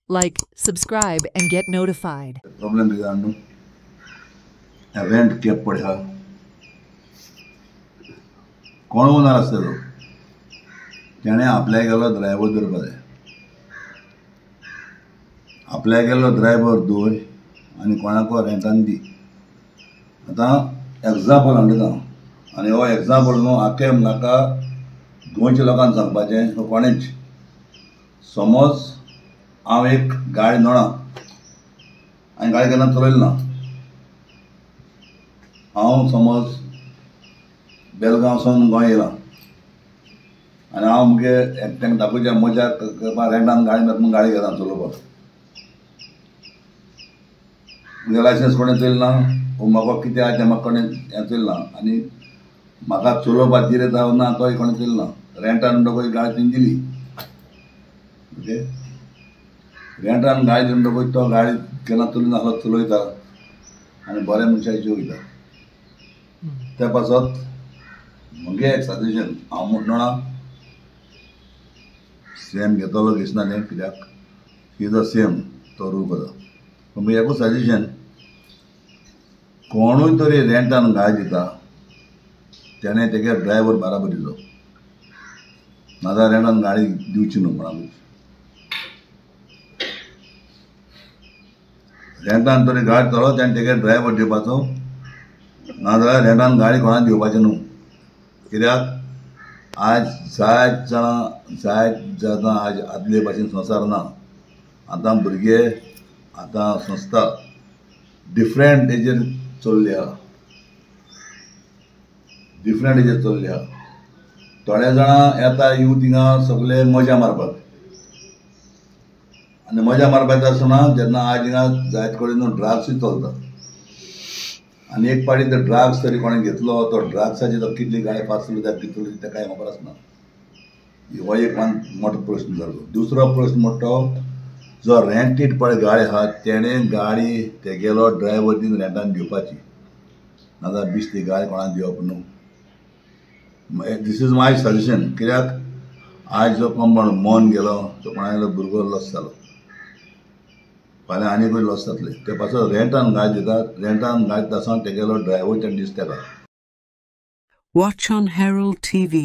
Like, subscribe, and get notified. Problem कितें न्हू rent cap पडया कोण ओनर आसता तो तेणें आपल्याक गेलो ड्रायव्हर धरपा जाय आपल्याक गेलो ड्रायव्हर दवर आनी कोणाको रेंटान दी आतां एग्जाम्पल हाडटा हांव आनी हो एग्जाम्पल न्हू आख्या म्हाका गोंयच्या लोकांक सांगपाचें तो कोणेंच समज हांव एक गाडी नोडा हांवें गाडी केन्ना चलयली ना हांव समज बेलगांवसून गोंय येयलां आनी हांव मुगे एकट्याक दाखोवच्या मजा करपाक रेंटान गाडी मेळटा म्हूण गाडी घेता चलोवपाक मुगे लायसन्स कोणें चोयलें ना म्हाका कितें आहा तें म्हाका कोणें हें चोयलें ना आनी म्हाका चलोवपाक कितें जावं ना तोय कोणें चोयलें ना रेंटान म्हणटकूच गाडी तेणी दिली ओके रेंटान गाडी दिवन तो गाडी केन्ना चलून नासलो चलयता आनी बऱ्या मनशाक जिवयता त्या पासत म्हगे एक सजेशन हांव म्हणना सेम घेतलो दिसना न्ही कित्याक ही इज द सेम तो रूल करता पूण म्हजें एकूच सजेशन कोणूय तरी रेंटान गाडी दिता तेणें तेगे ड्रायव्हर बराबर दिलो नाजाल्यार रेंटान गाडी दिवची न्हू कोणाकूच रेंटान तरी गाडी चलो तेणें तेगे ड्रायव्हर दिवपाचो नाजाल्यार रेंटान गाडी कोणाक दिवपाचें न्हू कित्याक आज जायत आज आदले भाशेन संवसार ना आतां भुरगे आतां संस्था डिफरंट हेजेर चल्ले आहा थोडे जाणां येता यूथ हिंगा सगळे मजा मारपाक आनी मजा मारपाक आसतना जेन्ना आज हिंगा जायत कडेन ड्रग्सूय चलता आनी एक पाटी ते ड्रग्स तरी कोणें घेतलो तो ड्रग्साची तो कितली गाडी फास्ट चलयता कितलो तें कांय खबर आसना हो एक मोठो प्रश्न जालो दुसरो प्रश्न मोठो जो रेंटेड पळय गाडी आहा तेणें गाडी तेगेलो ड्रायव्हर दिन रेंटान दिवपाची नाजाल्यार बिश्टी गाडी कोणाक दिवप न्हू दीस इज माय सजेशन कित्याक आज जो कोण मोन गेलो तो कोणागेलो भुरगो लॉस जालो फाल्यां आनीकूय लॉस जातले ते पासून रेंटान गाडी दितात रेंटान गाडी आसतना तेगेलो ड्रायव्हर तेणें दिसता Watch on Herald TV.